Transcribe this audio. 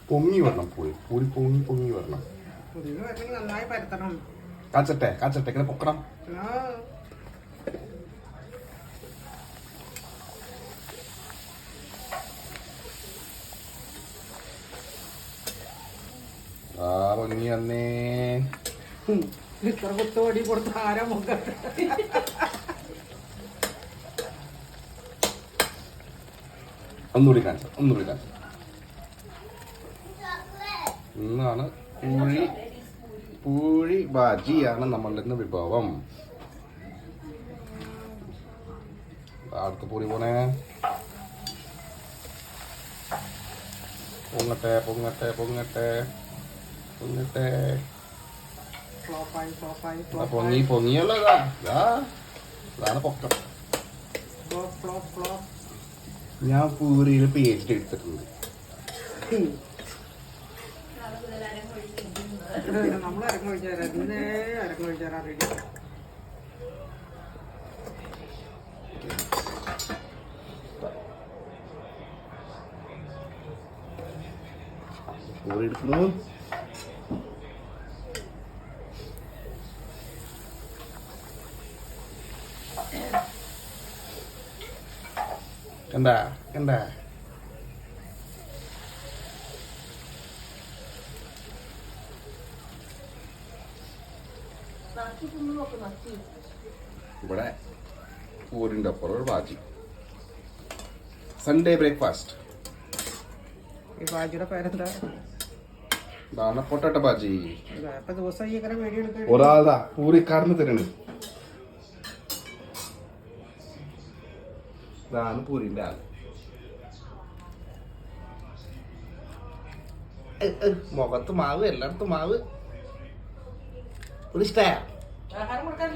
പൊങ്ങി വരണം പൂരി പൂരി പൊങ്ങി പൊങ്ങി വരണം. നന്നായി പരത്തണം. കാച്ചട്ടെ കാച്ചട്ടെ ഇങ്ങനെ പൊക്കണം. ആ പൊങ്ങി വന്നേ. ഇത്ര കുത്തോടി കൊടുത്ത ആരാ മുഖ ഒന്നുകൂടി കാണിച്ചു ഒന്നുകൂടി കാണിച്ചു. ഇന്നാണ് പൂഴി പൂഴി ബാജിയാണ് നമ്മളുടെ ഇന്ന് വിഭവം. അടുത്ത് പൂരി പോണേ. പൊങ്ങട്ടെ പൊങ്ങട്ടെ പൊങ്ങട്ടെ പൊങ്ങട്ടെ. പൊങ്ങി പൊങ്ങിയല്ലോ. അതാണ് പൊക്കം. ഞാൻ പൂരിയിൽ പേസ്റ്റ് എടുത്തിട്ടുണ്ട്. നമ്മൾ അരങ്ങൊഴിച്ചാരാ ഇന്നേ അരങ്ങൊഴിച്ചാരാ റെഡി. പൂരി എടുക്കുന്നു. കണ്ടാ കണ്ടാ ഇവിടെ പൂരിൻ്റെ അപ്പുറം ഒരു ബാജി. Sunday breakfast. ഈ ബാജിയുടെ പേരെന്താ? ഇതാണ് പൊട്ടാറ്റോ ബാജി. ഇപ്പൊ ദിവസം ഈ കരം വീഡിയോ എടുക്കാൻ ഒരാളാ പൂരി കടന്നു തരുന്നത്. ഇതാണ് പൂരിന്റെ ആൾ. മുഖത്ത് മാവ് എല്ലായിടത്തും മാവ്. ഒരു ഇഷ്ടമായ ആഹാരം കൊടുക്കാൻ